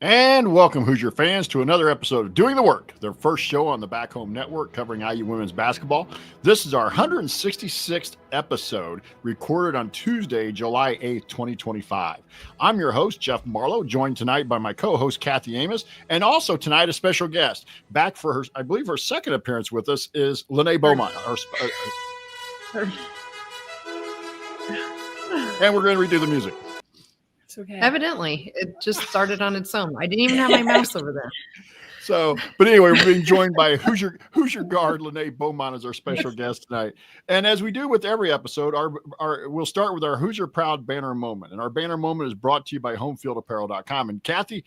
And welcome, Hoosier fans, to another episode of Doing the Work, their first show on the Back Home Network covering IU women's basketball. This is our 166th episode, recorded on Tuesday, July 8th, 2025. I'm your host, Jeff Marlow, joined tonight by my co-host, Kathy Amos, and also tonight a special guest. Back for her, I believe her second appearance with us is Lenee Beaumont. And we're going to redo the music. Okay. Evidently, it just started on its own. I didn't even have my mouse over there. So, but anyway, we're being joined by Hoosier Guard Lenee Beaumont as our special guest tonight. And as we do with every episode, we'll start with our Hoosier Proud banner moment. And our banner moment is brought to you by homefieldapparel.com. And Kathy,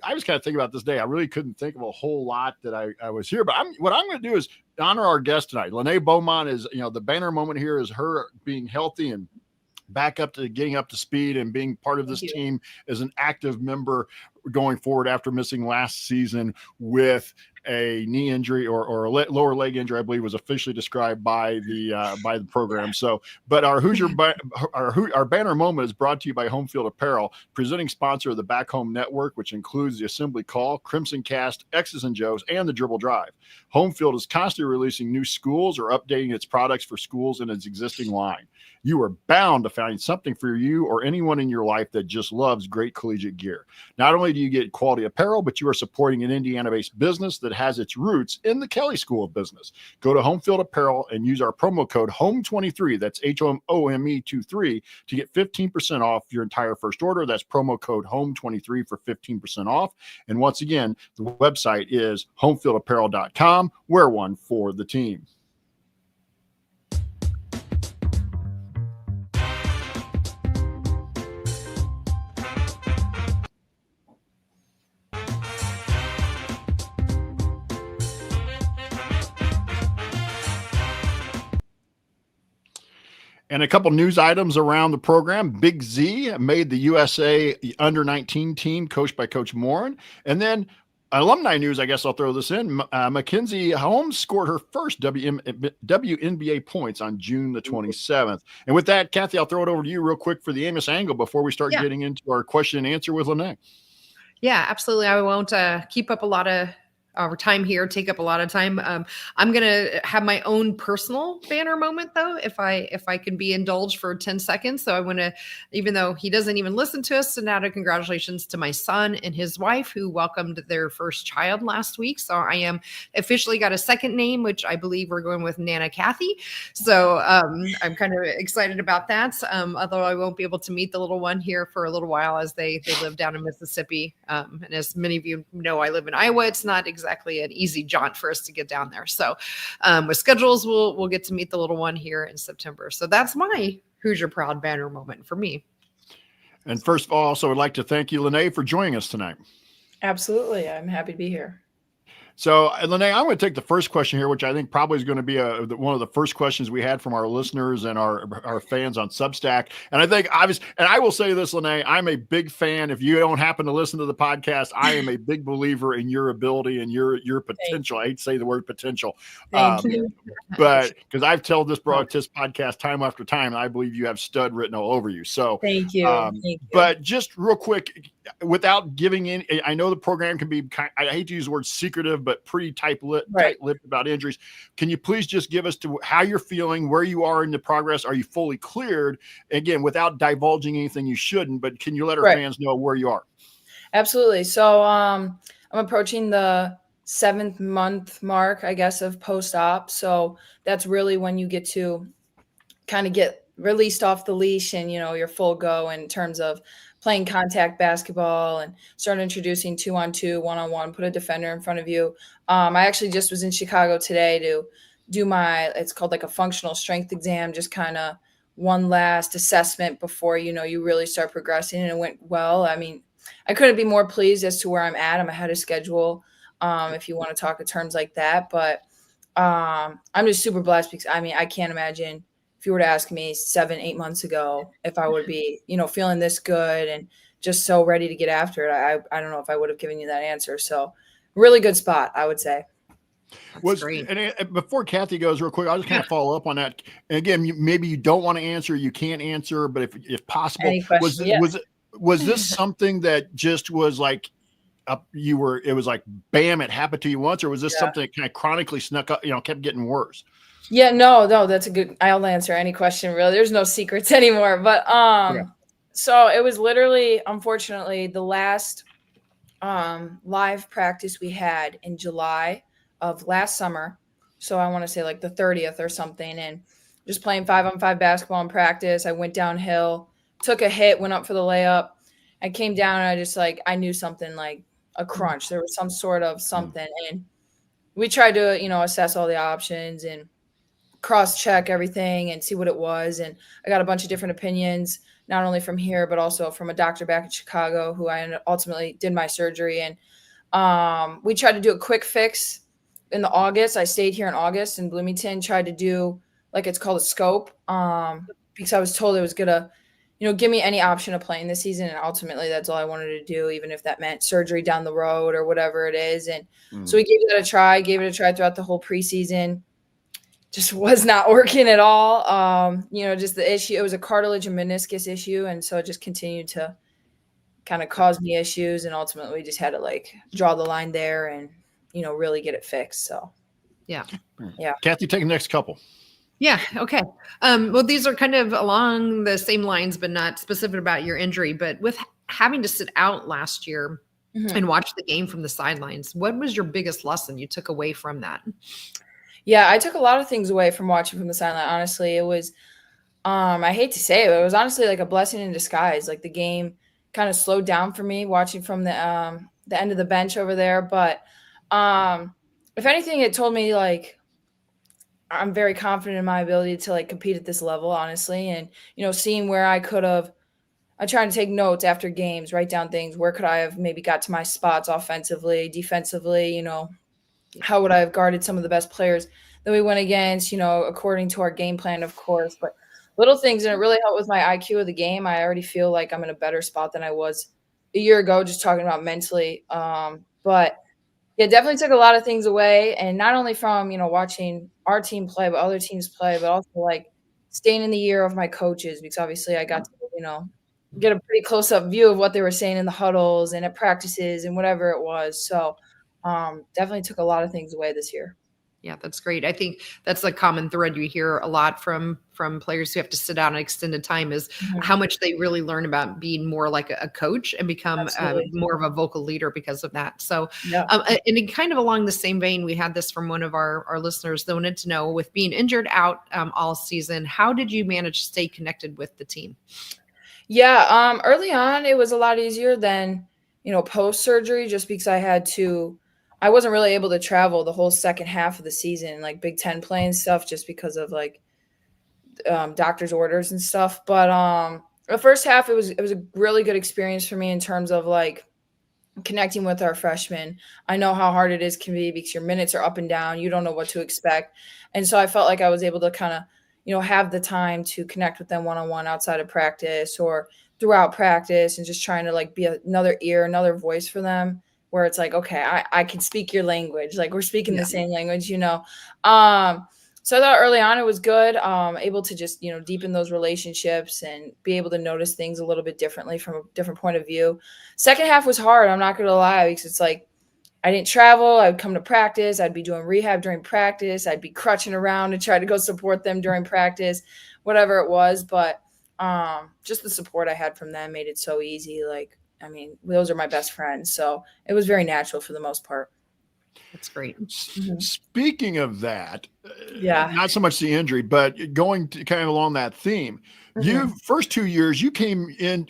I was kind of thinking about this day. I really couldn't think of a whole lot that I was here, but what I'm going to do is honor our guest tonight. Lenee Beaumont is, the banner moment here is her being healthy and back up to getting up to speed and being part of this team as an active member going forward after missing last season with a knee injury or a lower leg injury, I believe was officially described by the program. So, but our banner moment is brought to you by Home Field Apparel, presenting sponsor of the Back Home Network, which includes the Assembly Call, Crimson Cast, X's and Joe's, and the Dribble Drive. Home Field is constantly releasing new schools or updating its products for schools in its existing line. You are bound to find something for you or anyone in your life that just loves great collegiate gear. Not only do you get quality apparel, but you are supporting an Indiana-based business that has its roots in the Kelly School of Business. Go to Home Field Apparel and use our promo code HOME23, that's HOME23, to get 15% off your entire first order. That's promo code HOME23 for 15% off. And once again, the website is homefieldapparel.com. Wear one for the team. And a couple news items around the program. Big Z made the USA under-19 team, coached by Coach Morin. And then alumni news, I guess I'll throw this in. Mackenzie Holmes scored her first WNBA points on June the 27th. And with that, Kathy, I'll throw it over to you real quick for the Amos angle before we start getting into our question and answer with Lenee. Yeah, absolutely. I won't keep up a lot of our time here, take up a lot of time. I'm going to have my own personal banner moment though, if I can be indulged for 10 seconds. So I want to, even though he doesn't even listen to us, send out a congratulations to my son and his wife who welcomed their first child last week. So I am officially got a second name, which I believe we're going with Nana Kathy. So I'm kind of excited about that. Although I won't be able to meet the little one here for a little while as they live down in Mississippi. And as many of you know, I live in Iowa. It's not exactly an easy jaunt for us to get down there. So with schedules, we'll get to meet the little one here in September. So that's my Hoosier Proud banner moment for me. And first of all, also would like to thank you, Lenee, for joining us tonight. Absolutely. I'm happy to be here. So, Lenee, I'm going to take the first question here, which I think probably is going to be one of the first questions we had from our listeners and our fans on Substack. And I think and I will say this, Lenee, I'm a big fan. If you don't happen to listen to the podcast, I am a big believer in your ability and your potential. I hate to say the word potential, Thank you. but because I've told this podcast time after time, and I believe you have stud written all over you. So thank you. Thank you. But just real quick, without giving in, I know the program can be, I hate to use the word secretive, but pretty tight-lipped about injuries. Can you please just give us to how you're feeling, where you are in the progress? Are you fully cleared? Again, without divulging anything you shouldn't, but can you let our fans know where you are? Absolutely. So I'm approaching the 7th month mark, I guess, of post-op. So that's really when you get to kind of get released off the leash and, your full go in terms of playing contact basketball and start introducing 2-on-2, 1-on-1, put a defender in front of you. I actually just was in Chicago today to do it's called like a functional strength exam, just kind of one last assessment before, you really start progressing, and it went well. I mean, I couldn't be more pleased as to where I'm at. I'm ahead of schedule, if you want to talk in terms like that. But I'm just super blessed because, I can't imagine if you were to ask me 7-8 months ago if I would be, feeling this good and just so ready to get after it. I don't know if I would have given you that answer. So really good spot, I would say. And before Kathy goes real quick, I'll just kind of follow up on that. And again, maybe you don't want to answer, you can't answer, but if possible, was this something that just was like it was like, bam, it happened to you once, or was this something that kind of chronically snuck up, kept getting worse? Yeah, no, that's a good, I'll answer any question really. There's no secrets anymore. But so it was literally, unfortunately, the last live practice we had in July of last summer. So I want to say like the 30th or something, and just playing 5-on-5 basketball in practice. I went downhill, took a hit, went up for the layup. I came down and I just I knew something, like a crunch. There was some sort of something. And we tried to, assess all the options and cross-check everything and see what it was. And I got a bunch of different opinions, not only from here, but also from a doctor back in Chicago who I ultimately did my surgery. And we tried to do a quick fix in the August. I stayed here in August in Bloomington, tried to do, it's called a scope, because I was told it was going to, give me any option of playing this season. And ultimately that's all I wanted to do, even if that meant surgery down the road or whatever it is. And so we gave it a try throughout the whole preseason. Just was not working at all. Just the issue, it was a cartilage and meniscus issue. And so it just continued to kind of cause me issues. And ultimately we just had to draw the line there and, really get it fixed. So, yeah. Kathy, take the next couple. Yeah. Okay. Well, these are kind of along the same lines, but not specific about your injury. But with having to sit out last year and watch the game from the sidelines, what was your biggest lesson you took away from that? Yeah, I took a lot of things away from watching from the sideline. Honestly, it was, I hate to say it, but it was honestly like a blessing in disguise. Like the game kind of slowed down for me watching from the end of the bench over there. But if anything, it told me I'm very confident in my ability to compete at this level, honestly. And, seeing where I tried to take notes after games, write down things. Where could I have maybe got to my spots offensively, defensively, how would I have guarded some of the best players that we went against, according to our game plan, of course. But little things, and it really helped with my IQ of the game. I already feel like I'm in a better spot than I was a year ago, just talking about mentally. But yeah, definitely took a lot of things away, and not only from, watching our team play, but other teams play, but also staying in the ear of my coaches, because obviously I got to, get a pretty close up view of what they were saying in the huddles and at practices and whatever it was. So definitely took a lot of things away this year. Yeah, that's great. I think that's a common thread you hear a lot from players who have to sit out an extended time is how much they really learn about being more like a coach and become more of a vocal leader because of that. So, and in kind of along the same vein, we had this from one of our listeners that wanted to know, with being injured out all season, how did you manage to stay connected with the team? Yeah, early on, it was a lot easier than, post surgery, just because I wasn't really able to travel the whole second half of the season, like Big Ten play and stuff, just because of doctor's orders and stuff. But the first half, it was a really good experience for me in terms of connecting with our freshmen. I know how hard it can be because your minutes are up and down. You don't know what to expect. And so I felt like I was able to kind of, have the time to connect with them one-on-one outside of practice or throughout practice, and just trying to be another ear, another voice for them, where it's okay, I can speak your language. We're speaking the same language, So I thought early on it was good. Able to just, deepen those relationships and be able to notice things a little bit differently from a different point of view. Second half was hard. I'm not going to lie, because it's I didn't travel. I would come to practice. I'd be doing rehab during practice. I'd be crutching around to try to go support them during practice, whatever it was. But just the support I had from them made it so easy. Those are my best friends. So it was very natural for the most part. That's great. Speaking of that, yeah, not so much the injury, but going to kind of along that theme, you first 2 years, you came in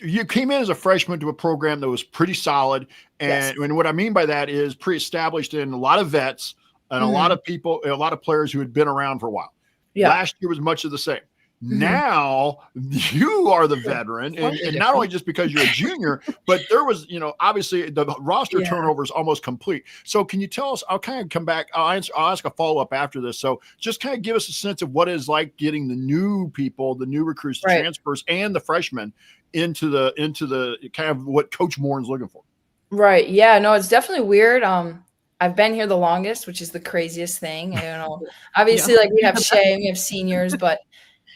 as a freshman to a program that was pretty solid. And what I mean by that is pre-established in a lot of vets and a lot of people, a lot of players who had been around for a while. Yeah. Last year was much of the same. Now you are the veteran, and not only just because you're a junior, but there was, obviously the roster turnover is almost complete. So can you tell us, I'll kind of come back. I'll ask a follow-up after this. So just kind of give us a sense of what it's like getting the new people, the new recruits, the transfers, and the freshmen into the kind of what Coach Morin's looking for. Right. Yeah, no, it's definitely weird. I've been here the longest, which is the craziest thing. Obviously we have Shay and we have seniors, but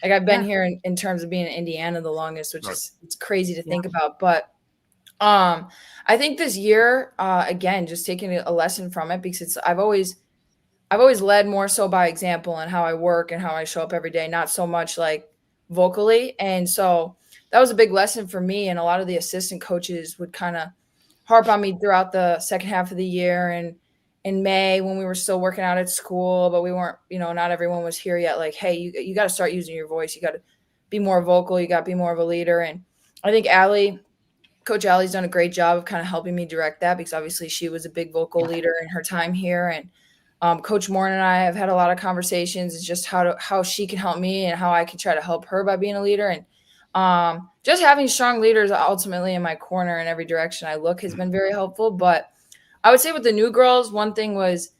I've been here in terms of being in Indiana the longest, which is it's crazy to think about. But I think this year, again, just taking a lesson from it, because I've always led more so by example and how I work and how I show up every day, not so much like vocally. And so that was a big lesson for me. And a lot of the assistant coaches would kind of harp on me throughout the second half of the year and in May when we were still working out at school, but we weren't, not everyone was here yet. Like, hey, you got to start using your voice. You got to be more vocal. You got to be more of a leader. And I think Coach Allie's done a great job of kind of helping me direct that, because obviously she was a big vocal leader in her time here. And Coach Moore and I have had a lot of conversations. It's just how she can help me and how I can try to help her by being a leader. And just having strong leaders ultimately in my corner in every direction I look has been very helpful. But I would say with the new girls, one thing was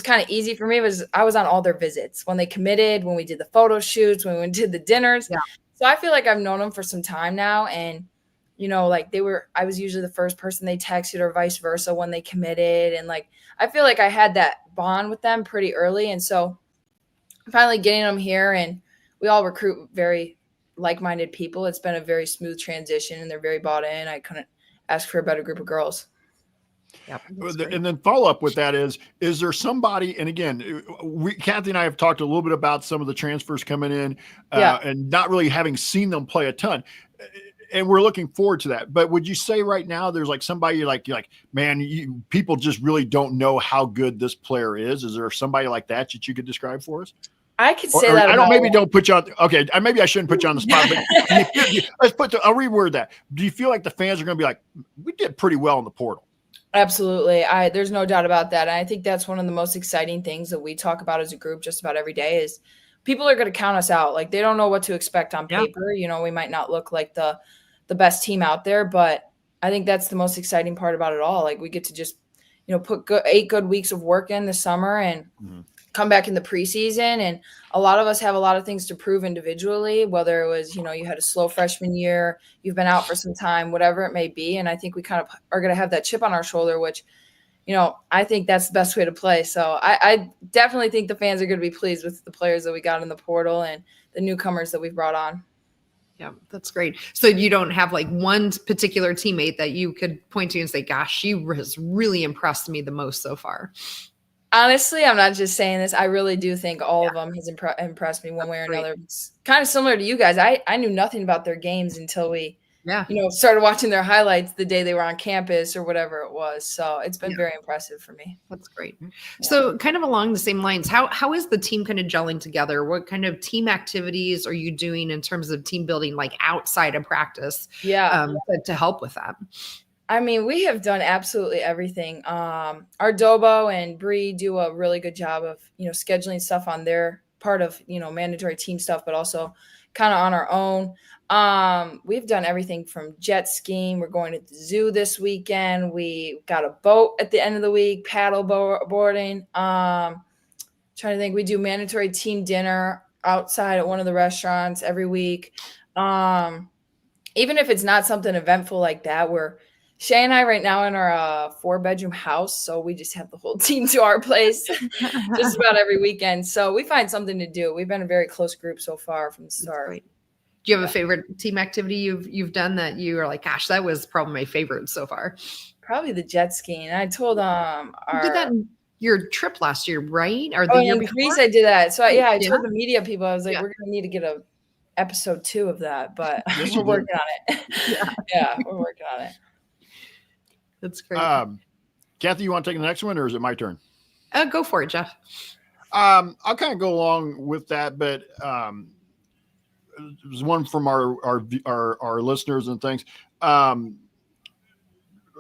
kind of easy for me was I was on all their visits when they committed, when we did the photo shoots, when we did the dinners. Yeah. So I feel like I've known them for some time now. And like I was usually the first person they texted or vice versa when they committed. And like, I feel like I had that bond with them pretty early. And so finally getting them here, and we all recruit very like-minded people. It's been a very smooth transition and they're very bought in. I couldn't ask for a better group of girls. Yep, and then follow up with that is there somebody, and again, Kathy and I have talked a little bit about some of the transfers coming in and not really having seen them play a ton. And we're looking forward to that. But would you say right now there's like somebody you're like, man, people just really don't know how good this player is? Is there somebody like that you could describe for us? I could say that. Don't put you on. Okay. Maybe I shouldn't put you on the spot, but I'll reword that. Do you feel like the fans are going to be like, we did pretty well in the portal? Absolutely. There's no doubt about that. And I think that's one of the most exciting things that we talk about as a group just about every day is people are going to count us out. Like, they don't know what to expect on paper. We might not look like the best team out there, but I think that's the most exciting part about it all. Like, we get to just, put 8 good weeks of work in the summer and come back in the preseason. And a lot of us have a lot of things to prove individually, whether it was, you had a slow freshman year, you've been out for some time, whatever it may be. And I think we kind of are going to have that chip on our shoulder, which, I think that's the best way to play. So I definitely think the fans are going to be pleased with the players that we got in the portal and the newcomers that we've brought on. Yeah, that's great. So you don't have like one particular teammate that you could point to and say, gosh, she has really impressed me the most so far. Honestly, I'm not just saying this. I really do think all of them has impressed me one way or another. It's kind of similar to you guys. I knew nothing about their games until we started watching their highlights the day they were on campus or whatever it was. So it's been very impressive for me. That's great. Yeah. So kind of along the same lines, how is the team kind of gelling together? What kind of team activities are you doing in terms of team building, like outside of practice to help with that? I mean, we have done absolutely everything. Our Dobo and Bree do a really good job of, scheduling stuff on their part of, mandatory team stuff, but also kind of on our own. We've done everything from jet skiing. We're going to the zoo this weekend. We got a boat at the end of the week, paddle boarding. Trying to think, we do mandatory team dinner outside at one of the restaurants every week. Even if it's not something eventful like that, Shay and I right now in our 4-bedroom house, so we just have the whole team to our place just about every weekend. So we find something to do. We've been a very close group so far from the start. Do you have a favorite team activity you've done that you are like, gosh, that was probably my favorite so far? Probably the jet skiing. I told you did that in your trip last year, right? Or the year before? Greece, I did that. So I told the media people, I was like, we're going to need to get a episode 2 of that, but we're working on it. We're working on it. That's great. Kathy, you want to take the next one, or is it my turn? Go for it, Jeff. I'll kind of go along with that, but it was one from our listeners and things. I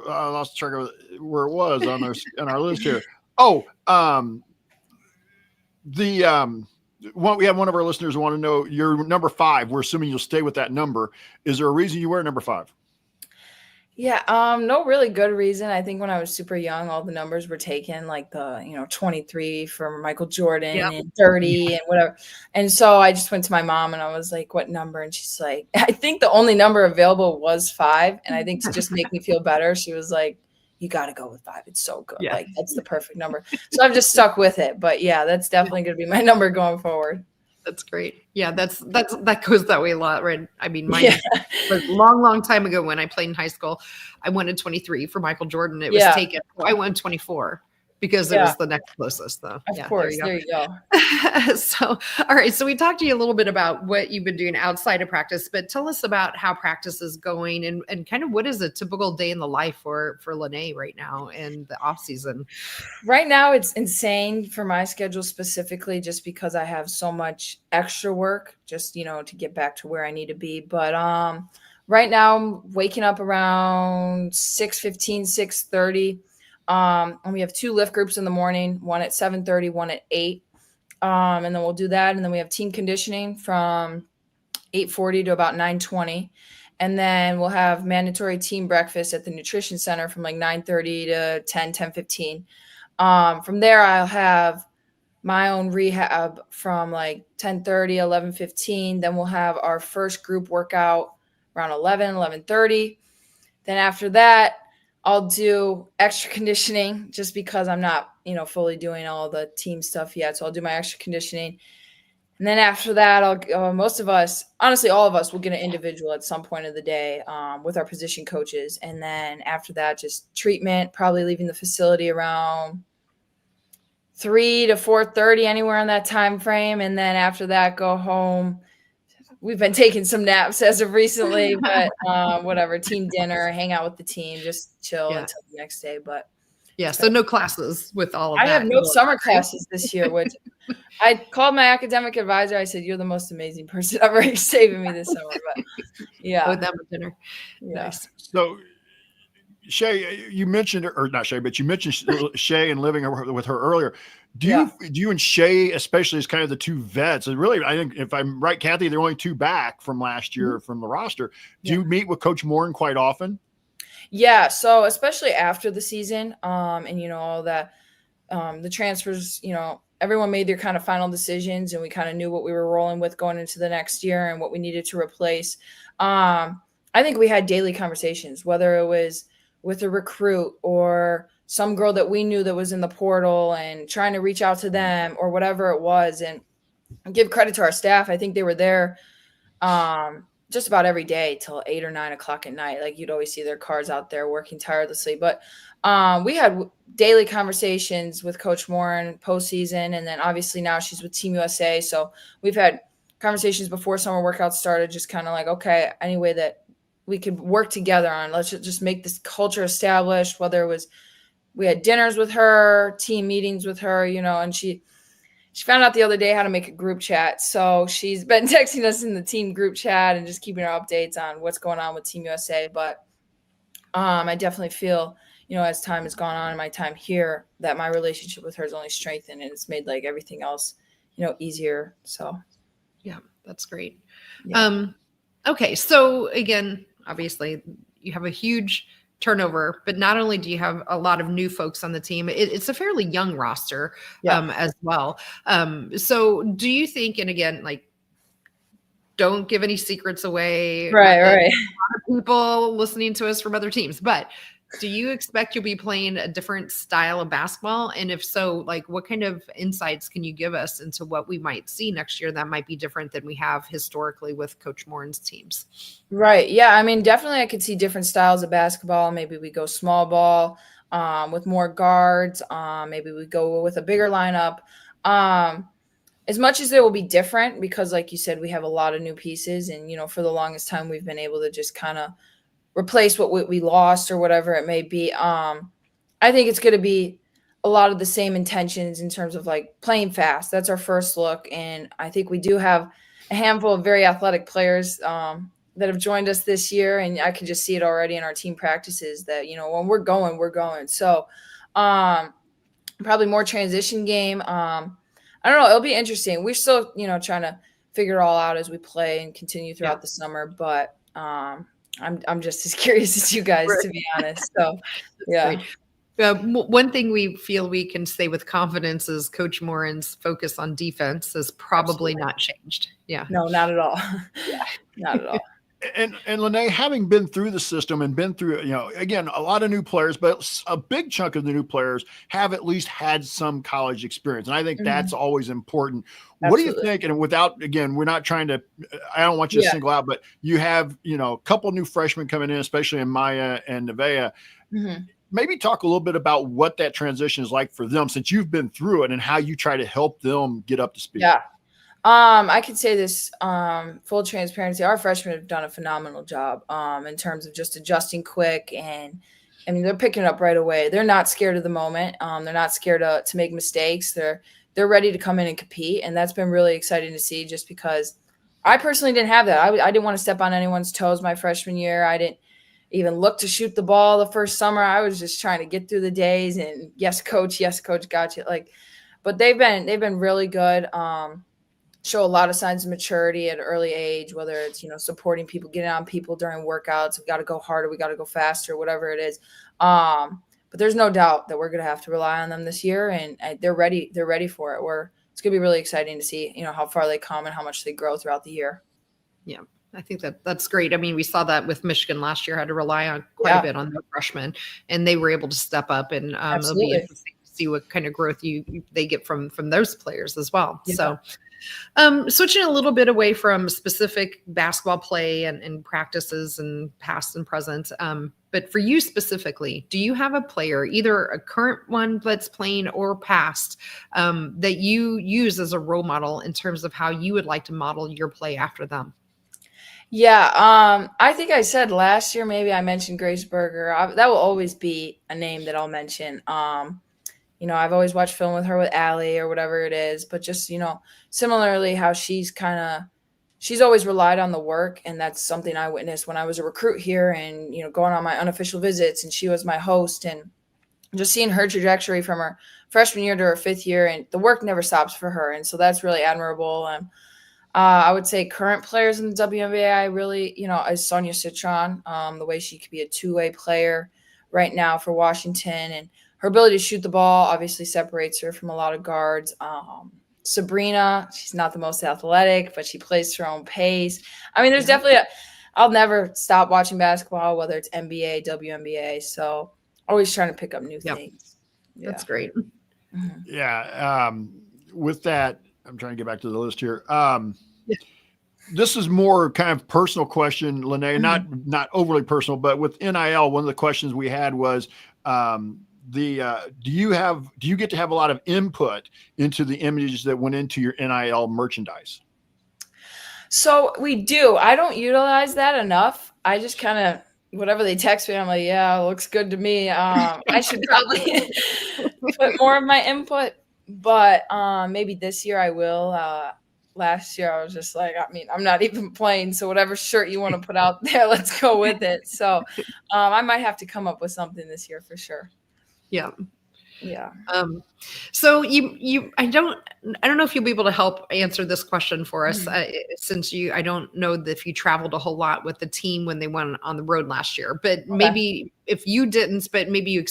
lost track of where it was on our list here. We have one of our listeners want to know your number 5. We're assuming you'll stay with that number. Is there a reason you wear number 5? Yeah, no really good reason. I think when I was super young, all the numbers were taken, like the 23 for Michael Jordan and 30 and whatever. And so I just went to my mom and I was like, what number? And she's like, I think the only number available was 5. And I think to just make me feel better, she was like, you got to go with 5. It's so good. Like, that's the perfect number. So I've just stuck with it. But yeah, that's definitely going to be my number going forward. That's great. Yeah, that goes that way a lot, right? I mean, mine Yeah. was a long time ago when I played in high school. I wanted 23 for Michael Jordan. It was Yeah. taken. So I went 24 because it Yeah. was the next closest, though. Of Yeah, course. there you There go. you go. So, all right. So we talked to you a little bit about what you've been doing outside of practice, but tell us about how practice is going and kind of what is a typical day in the life for Lenee right now in the off season. Right now, it's insane for my schedule specifically, just because I have so much extra work, just to get back to where I need to be. But right now, I'm waking up around 6:15, 6:30. And we have 2 lift groups in the morning, one at 7:30, one at 8. And then we'll do that, and then we have team conditioning from 8:40 to about 9:20. And then we'll have mandatory team breakfast at the nutrition center from like 9:30 to 10:15. From there, I'll have my own rehab from like 10:30, 11:15. Then we'll have our first group workout around 11:30. Then after that, I'll do extra conditioning just because I'm not, fully doing all the team stuff yet. So I'll do my extra conditioning. And then after that, most of us, honestly, all of us will get an individual at some point of the day with our position coaches. And then after that, just treatment, probably leaving the facility around 3 to 4:30, anywhere in that time frame. And then after that, go home. We've been taking some naps as of recently, but whatever, team dinner, hang out with the team, just chill until the next day. But yeah, so no classes with all of that. I have no summer classes this year, which I called my academic advisor. I said, "You're the most amazing person ever saving me this summer." But yeah, with them at dinner. Yeah. Nice. So, Shay, you mentioned, or not Shay, but you mentioned Shay and living with her earlier. Do you and Shay, especially as kind of the 2 vets, and really, I think if I'm right, Kathy, they're only 2 back from last year from the roster. Do you meet with Coach Morin quite often? Yeah. So especially after the season, and all that, the transfers, everyone made their kind of final decisions, and we kind of knew what we were rolling with going into the next year and what we needed to replace. I think we had daily conversations, whether it was with a recruit or some girl that we knew that was in the portal and trying to reach out to them or whatever it was. And give credit to our staff. I think they were there just about every day till 8 or 9 o'clock at night. Like, you'd always see their cars out there working tirelessly. But we had daily conversations with Coach Morin postseason. And then obviously now she's with Team USA. So we've had conversations before summer workouts started, just kind of like, okay, any way that we could work together on, let's just make this culture established, whether it was, we had dinners with her, team meetings with her, and she found out the other day how to make a group chat. So she's been texting us in the team group chat and just keeping our updates on what's going on with Team USA. But I definitely feel, as time has gone on in my time here, that my relationship with her has only strengthened, and it's made like everything else, easier. So yeah, that's great. Yeah. Okay. So again, obviously you have a huge turnover, but not only do you have a lot of new folks on the team, it's a fairly young roster as well. So do you think, and again, like, don't give any secrets away. Right. A lot of people listening to us from other teams, but do you expect you'll be playing a different style of basketball? And if so, like, what kind of insights can you give us into what we might see next year that might be different than we have historically with Coach Morin's teams? Right. Yeah. I mean, definitely I could see different styles of basketball. Maybe we go small ball with more guards. Maybe we go with a bigger lineup. As much as it will be different, because like you said, we have a lot of new pieces, and, for the longest time, we've been able to just kind of replace what we lost or whatever it may be. I think it's going to be a lot of the same intentions in terms of like playing fast. That's our first look. And I think we do have a handful of very athletic players that have joined us this year. And I can just see it already in our team practices that, when we're going, we're going. So probably more transition game. I don't know. It'll be interesting. We're still, trying to figure it all out as we play and continue throughout the summer. But I'm just as curious as you guys, to be honest. So, yeah. One thing we feel we can say with confidence is Coach Morin's focus on defense has probably not changed. Yeah. No, not at all. Not at all. And Lenee, having been through the system and been through, again, a lot of new players, but a big chunk of the new players have at least had some college experience. And I think that's always important. What do you think? And without, again, we're not trying to, I don't want you to single out, but you have, a couple new freshmen coming in, especially in Maya and Nevaeh. Maybe talk a little bit about what that transition is like for them since you've been through it and how you try to help them get up to speed. Yeah. I could say this, full transparency. Our freshmen have done a phenomenal job, in terms of just adjusting quick, and I mean, they're picking it up right away. They're not scared of the moment. They're not scared to make mistakes. They're ready to come in and compete. And that's been really exciting to see, just because I personally didn't have that. I didn't want to step on anyone's toes my freshman year. I didn't even look to shoot the ball the first summer. I was just trying to get through the days and yes, coach, got you. But they've been really good. Show a lot of signs of maturity at an early age, whether it's, supporting people, getting on people during workouts. We got to go harder. We got to go faster, whatever it is. But there's no doubt that we're going to have to rely on them this year, and they're ready. They're ready for it. It's going to be really exciting to see, how far they come and how much they grow throughout the year. Yeah. I think that's great. I mean, we saw that with Michigan last year, had to rely on quite a bit on their freshmen, and they were able to step up, and it'll be interesting to see what kind of growth they get from those players as well. Yeah. So switching a little bit away from specific basketball play and practices and past and present, but for you specifically, do you have a player, either a current one that's playing or past, that you use as a role model in terms of how you would like to model your play after them? Yeah, I think I said last year, maybe I mentioned Grace Berger. That will always be a name that I'll mention. I've always watched film with her with Allie or whatever it is, but just, similarly how she's always relied on the work. And that's something I witnessed when I was a recruit here and, going on my unofficial visits, and she was my host, and just seeing her trajectory from her freshman year to her fifth year, and the work never stops for her. And so that's really admirable. I would say current players in the WNBA, I really, is Sonia Citron, the way she could be a two-way player right now for Washington, and her ability to shoot the ball obviously separates her from a lot of guards. Sabrina, she's not the most athletic, but she plays her own pace. I mean, there's definitely I'll never stop watching basketball, whether it's NBA, WNBA. So always trying to pick up new things. Yeah. That's great. Yeah. With that, I'm trying to get back to the list here. This is more kind of personal question, Lenee, not overly personal, but with NIL, one of the questions we had was, do you get to have a lot of input into the images that went into your NIL merchandise? So we do. I don't utilize that enough. I just kind of, whatever they text me, I'm like, yeah, it looks good to me. I should probably put more of my input, but maybe this year I will. Last year I was just like, I'm not even playing, so whatever shirt you want to put out there, let's go with it. So I might have to come up with something this year for sure. Yeah. Yeah. So I don't know if you'll be able to help answer this question for us, since I don't know if you traveled a whole lot with the team when they went on the road last year, but maybe if you didn't, but maybe you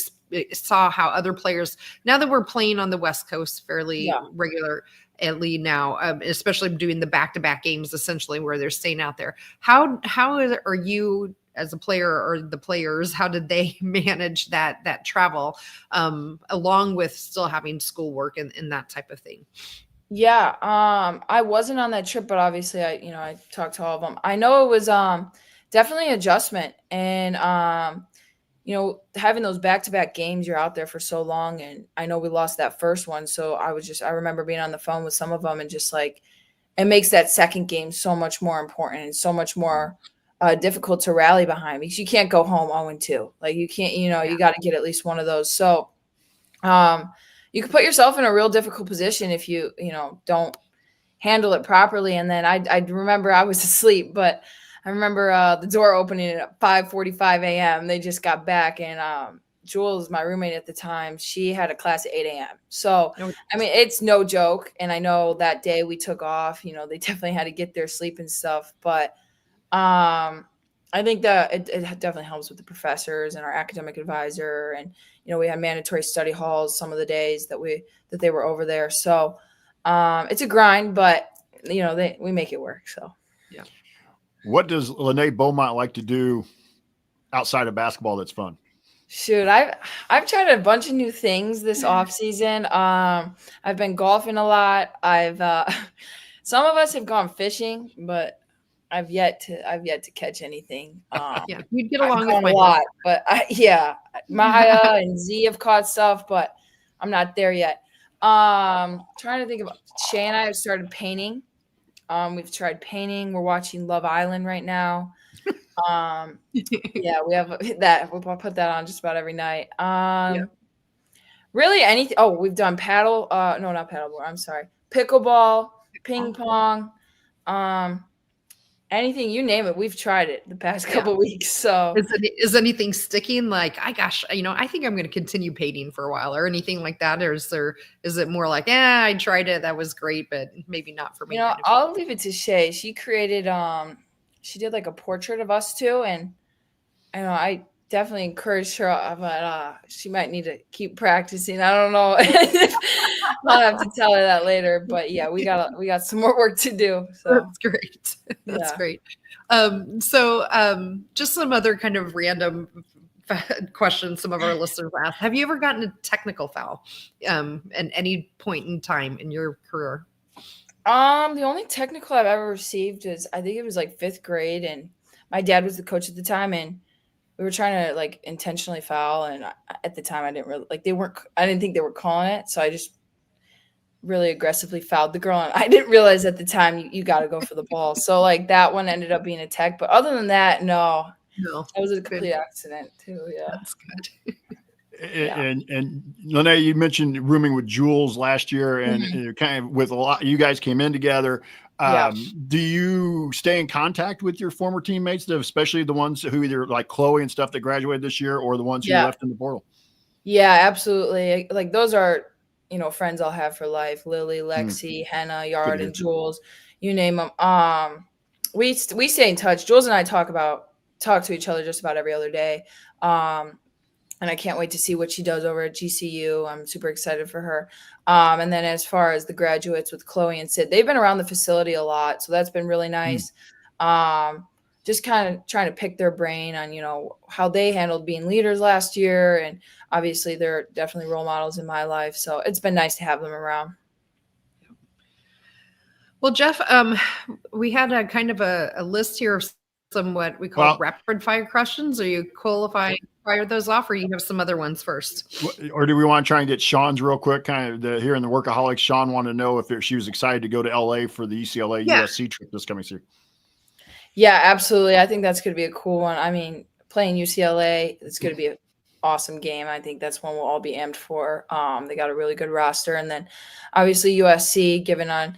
saw how other players, now that we're playing on the West Coast fairly regularly now, especially doing the back-to-back games, essentially where they're staying out there. How are you as a player, or the players, how did they manage that travel, along with still having schoolwork and that type of thing? Yeah. I wasn't on that trip, but obviously I talked to all of them. I know it was definitely an adjustment, and having those back-to-back games, you're out there for so long, and I know we lost that first one. So I remember being on the phone with some of them, and just like, it makes that second game so much more important and so much more difficult to rally behind, because you can't go home 0-2. Like, you can't, you got to get at least one of those. So you can put yourself in a real difficult position if you don't handle it properly. And then I remember I was asleep, but I remember the door opening at 5:45 a.m. They just got back, and Jules, my roommate at the time, she had a class at 8 a.m. So, I mean, it's no joke. And I know that day we took off, they definitely had to get their sleep and stuff. But I think that it definitely helps with the professors and our academic advisor. And, we had mandatory study halls some of the days that they were over there. So it's a grind, but, we make it work. So, yeah. What does Lenee Beaumont like to do outside of basketball that's fun? Shoot, I've tried a bunch of new things this off season. I've been golfing a lot. I've some of us have gone fishing, but I've yet to catch anything. Yeah, you'd get I've along with gone my a lot, husband. but Maya and Z have caught stuff, but I'm not there yet. Trying to think about Shay and I have started painting. We've tried painting. We're watching Love Island right now. Yeah, we have that. We'll put that on just about every night. Really anything. Oh, we've done paddle. No, not paddleboard. I'm sorry. Pickleball, ping pong, anything you name it. We've tried it the past couple weeks. So is anything sticking? Like, I think I'm going to continue painting for a while, or anything like that, or is it more like, I tried it, that was great, but maybe not for me? I'll leave it to Shay. She created she did like a portrait of us two, and I definitely encouraged her, but she might need to keep practicing. I don't know. I'll have to tell her that later. But yeah, we got some more work to do. So that's great. That's great. So just some other kind of random questions some of our listeners ask. Have you ever gotten a technical foul at any point in time in your career? The only technical I've ever received is, I think it was like 5th grade, and my dad was the coach at the time, and we were trying to like intentionally foul, and at the time I didn't really I didn't think they were calling it, so I just really aggressively fouled the girl, and I didn't realize at the time you got to go for the ball. So like that one ended up being a tech, but other than that, no, that was a complete accident too. Yeah, that's good. And Lenee, you mentioned rooming with Jules last year, and kind of with a lot, you guys came in together. Do you stay in contact with your former teammates, especially the ones who either like Chloe and stuff that graduated this year, or the ones who left in the portal? Yeah, absolutely. Like those are, friends I'll have for life. Lily, Lexi, Henna, Yard, and Jules, you name them. We stay in touch. Jules and I talk to each other just about every other day. And I can't wait to see what she does over at GCU. I'm super excited for her. And then as far as the graduates with Chloe and Sid, they've been around the facility a lot, so that's been really nice. Just kind of trying to pick their brain on, how they handled being leaders last year. And obviously they're definitely role models in my life. So it's been nice to have them around. Well, Jeff, we had a kind of a list here of some what we call rapid fire questions. Are you cool if I fire those off, or you have some other ones first? Or do we want to try and get Sean's real quick? Kind of here in the Workaholics, Sean wanted to know if she was excited to go to LA for the UCLA USC trip this coming year. Yeah, absolutely. I think that's going to be a cool one. I mean, playing UCLA, it's going to be an awesome game. I think that's one we'll all be amped for. They got a really good roster. And then obviously USC, given on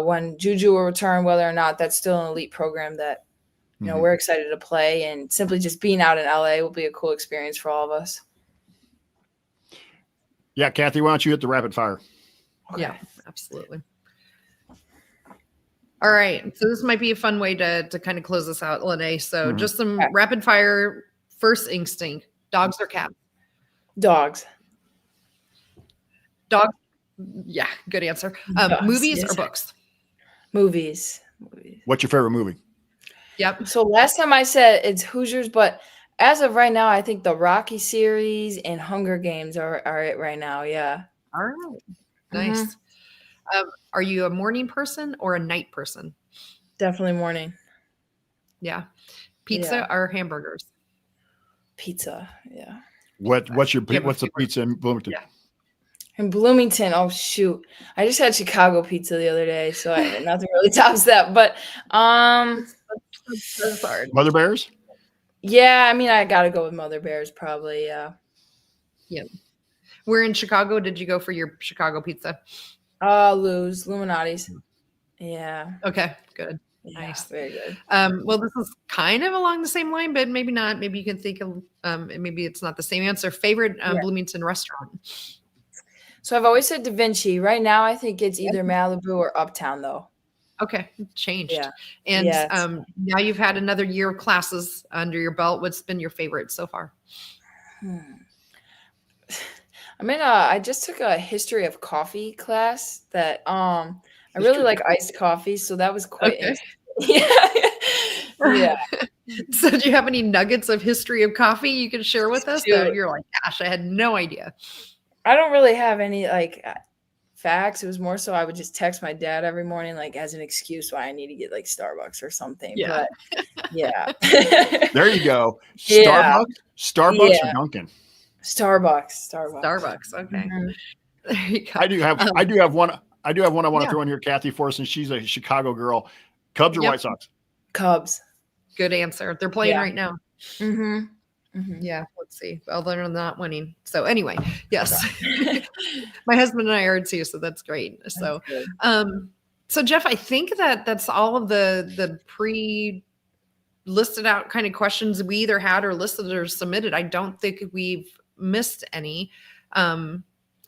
when Juju will return, whether or not that's still an elite program that, we're excited to play, and simply just being out in LA will be a cool experience for all of us. Yeah, Kathy, why don't you hit the rapid fire? Okay. Yeah, absolutely. All right. So this might be a fun way to kind of close this out, Lenee. So just some rapid fire. First instinct, dogs or cats? Dogs. Dogs. Yeah, good answer. Movies or books? Movies. What's your favorite movie? Yep. So last time I said it's Hoosiers, but as of right now, I think the Rocky series and Hunger Games are it right now. Yeah. All right. Nice. Are you a morning person or a night person? Definitely morning. Yeah. Pizza or hamburgers? Pizza. Yeah. What's the pizza in Bloomington? Yeah. In Bloomington, oh shoot, I just had Chicago pizza the other day, so nothing really tops that. But that's hard. Mother Bears? Yeah, I mean, I gotta go with Mother Bears probably. Yeah. Yep. Where in Chicago did you go for your Chicago pizza? Illuminati's. Yeah. Okay, good. Yeah, nice. Very good. Well, this is kind of along the same line, but maybe not. Maybe you can think of maybe it's not the same answer. Favorite Bloomington restaurant? So I've always said Da Vinci. Right now, I think it's either Malibu or Uptown, though. Okay, changed. Yeah. And now you've had another year of classes under your belt. What's been your favorite so far? I just took a history of coffee class that I really like iced coffee, so that was quite interesting. Yeah. So do you have any nuggets of history of coffee you can share with us that Shoot. you're like, gosh, I had no idea? I don't really have any like facts. It was more so I would just text my dad every morning, like as an excuse why I need to get like Starbucks or something. Yeah. But yeah. There you go. Yeah. Starbucks or Yeah. Dunkin'? Starbucks. Okay. Mhm. There you go. I do have one I want to Yeah. throw in here, Kathy, for us, and she's a Chicago girl. Cubs or Yep. White Sox? Cubs. Good answer. They're playing Yeah. right now. Mm-hmm. Mm-hmm. Yeah, let's see. Well, they're not winning. So anyway, yes. My husband and I are too, so that's great. So so Jeff, I think that's all of the listed out kind of questions we either had or listed or submitted. I don't think we've missed any.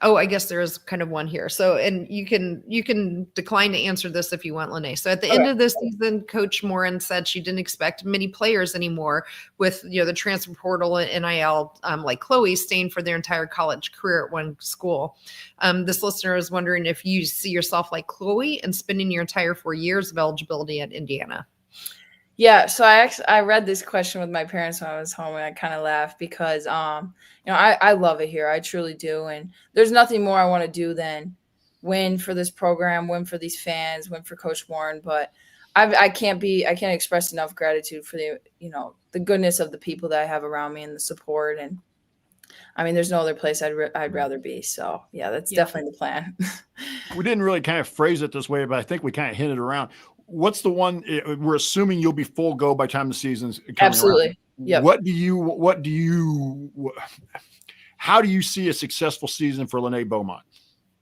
Oh, I guess there is kind of one here. So, and you can decline to answer this if you want, Lenee. So at the end of this season, Coach Morin said she didn't expect many players anymore with, the transfer portal and NIL, like Chloe staying for their entire college career at one school. This listener is wondering if you see yourself like Chloe and spending your entire 4 years of eligibility at Indiana. Yeah, so I read this question with my parents when I was home, and I kind of laughed because I love it here. I truly do, and there's nothing more I want to do than win for this program, win for these fans, win for Coach Warren. But I can't express enough gratitude for the goodness of the people that I have around me and the support. And I mean, there's no other place I'd rather be. So yeah, that's definitely the plan. We didn't really kind of phrase it this way, but I think we kind of hinted around. What's the one we're assuming you'll be full go by the time the season's coming Absolutely. Yeah. How do you see a successful season for Lenee Beaumont?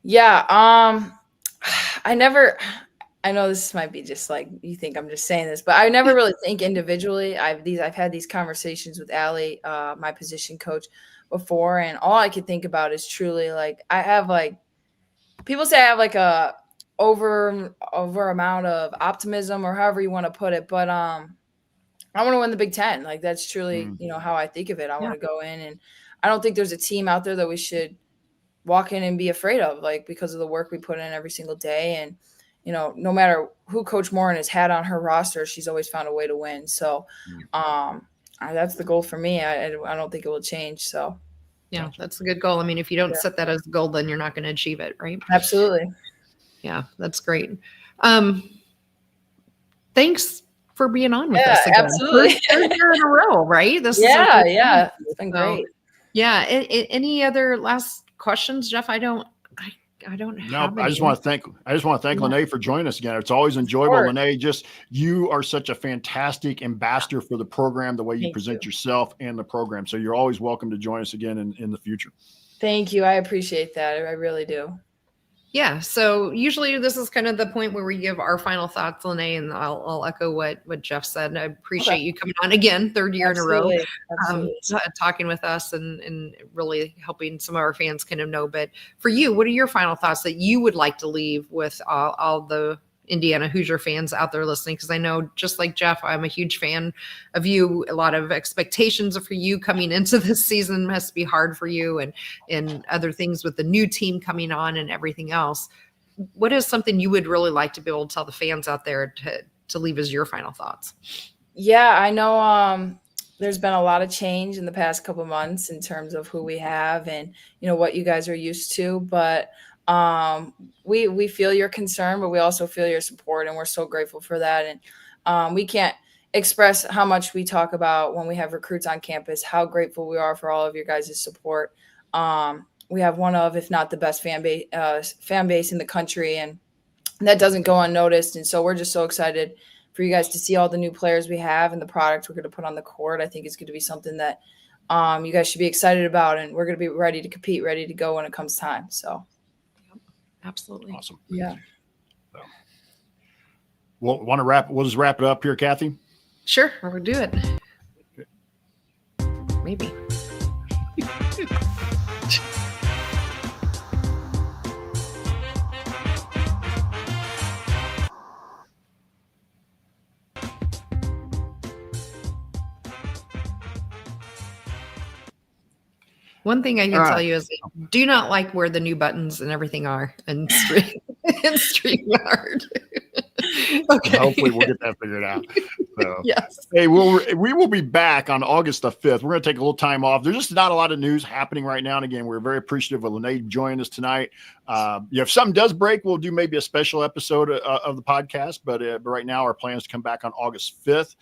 Yeah. I know this might be just like you think I'm just saying this, but I never really think individually. I've had these conversations with Allie, my position coach, before, and all I could think about is truly like I have like people say I have like a over amount of optimism or however you want to put it, but I want to win the Big Ten. Like that's truly how I think of it. I want to go in, and I don't think there's a team out there that we should walk in and be afraid of, like because of the work we put in every single day. And no matter who Coach Morin has had on her roster, she's always found a way to win. So that's the goal for me. I don't think it will change. So yeah, that's a good goal. I mean, if you don't set that as a goal, then you're not going to achieve it, right? Absolutely. Yeah, that's great. Thanks for being on with us again. Absolutely. Third year in a row, right? It's been great. Yeah. Any other last questions, Jeff? I don't have any. I just want to thank Lenee for joining us again. It's always enjoyable. Lenee, you are such a fantastic ambassador for the program, the way you present yourself and the program. So you're always welcome to join us again in the future. Thank you. I appreciate that. I really do. Yeah. So usually this is kind of the point where we give our final thoughts, Lenee, and I'll echo what Jeff said. I appreciate you coming on again, third year in a row, talking with us and really helping some of our fans kind of know. But for you, what are your final thoughts that you would like to leave with all the Indiana Hoosier fans out there listening? Because I know, just like Jeff, I'm a huge fan of you. A lot of expectations for you coming into this season must be hard for you, and other things with the new team coming on and everything else. What is something you would really like to be able to tell the fans out there to leave as your final thoughts? Yeah, I know there's been a lot of change in the past couple of months in terms of who we have and what you guys are used to, but we feel your concern, but we also feel your support, and we're so grateful for that. And we can't express how much we talk about when we have recruits on campus, how grateful we are for all of your guys' support. We have one of, if not the best fan base in the country, and that doesn't go unnoticed. And so we're just so excited for you guys to see all the new players we have and the product we're going to put on the court. I think it's going to be something that you guys should be excited about, and we're going to be ready to compete, ready to go when it comes time. So. Absolutely. Awesome. Yeah. So, we'll just wrap it up here, Kathy. Sure. We'll do it. Maybe. One thing I can tell you is I do not like where the new buttons and everything are in StreamYard. Okay. Hopefully we'll get that figured out. So, Yes. hey, we will be back on August the 5th. We're going to take a little time off. There's just not a lot of news happening right now. And again, we're very appreciative of Lenee joining us tonight. If something does break, we'll do maybe a special episode of the podcast. But right now, our plan is to come back on August 5th,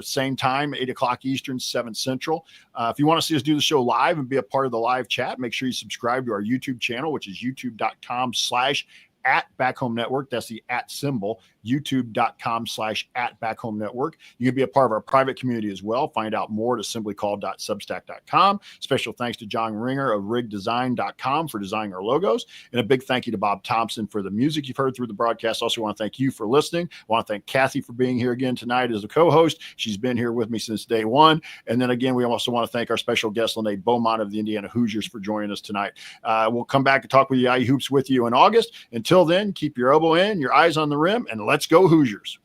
same time, 8 o'clock Eastern, 7 Central. If you want to see us do the show live and be a part of the live chat, make sure you subscribe to our YouTube channel, which is youtube.com/@BackHomeNetwork. That's the @ symbol, youtube.com/@BackHomeNetwork. You can be a part of our private community as well. Find out more at assemblycall.substack.com. Special thanks to John Ringer of rigdesign.com for designing our logos. And a big thank you to Bob Thompson for the music you've heard through the broadcast. Also want to thank you for listening. I want to thank Kathy for being here again tonight as a co-host. She's been here with me since day one. And then again, we also want to thank our special guest, Lenee Beaumont of the Indiana Hoosiers, for joining us tonight. We'll come back and talk with you IU Hoops with you in August. Until then, keep your elbow in, your eyes on the rim, and let's go Hoosiers.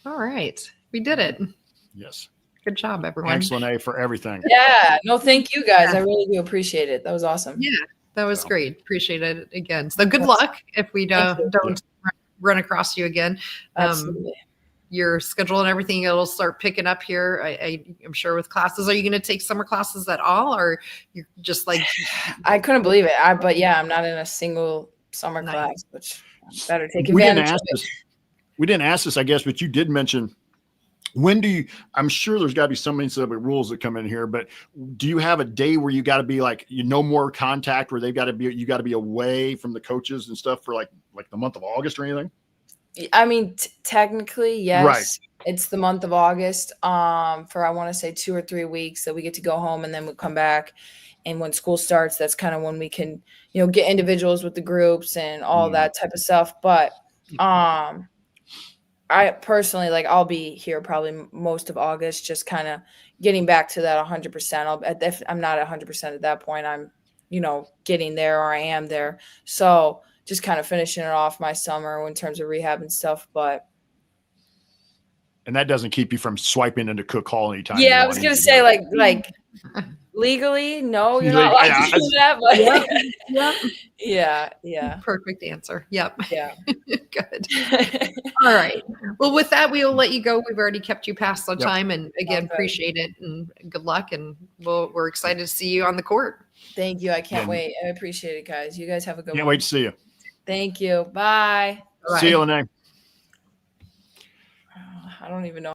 All right. We did it. Yes. Good job, everyone. Thanks, Lenee, for everything. Yeah. No, thank you guys. I really do appreciate it. That was awesome. Yeah, that was So. great. Appreciate it again. So good luck if we don't run across you again. Absolutely. Your schedule and everything, it'll start picking up here. I'm sure with classes. Are you going to take summer classes at all, or you're just like? I couldn't believe it. But yeah, I'm not in a single summer class, which I better take advantage of it. We didn't ask this, I guess, but you did mention, when do you, I'm sure there's got to be some rules that come in here, but do you have a day where you got to be like, no more contact, where you got to be away from the coaches and stuff for like the month of August or anything? I mean, technically, yes. Right. It's the month of August for, I want to say, 2 or 3 weeks that we get to go home, and then we come back. And when school starts, that's kind of when we can, get individuals with the groups and all that type of stuff. But I personally, I'll be here probably most of August, just kind of getting back to that 100%. I'm not 100% at that point. I'm, getting there, or I am there. So just kind of finishing it off my summer in terms of rehab and stuff. And that doesn't keep you from swiping into Cook Hall anytime. Yeah, I was going to say like legally, no, you're not allowed to do that. But yeah. Perfect answer. Yep. Yeah. Good. All right. Well, with that, we will let you go. We've already kept you past the time, and again, appreciate it and good luck. And we're excited to see you on the court. Thank you. I can't wait. I appreciate it, guys. You guys have a good one. Can't wait to see you. Thank you. Bye. See you, Lenee. I don't even know.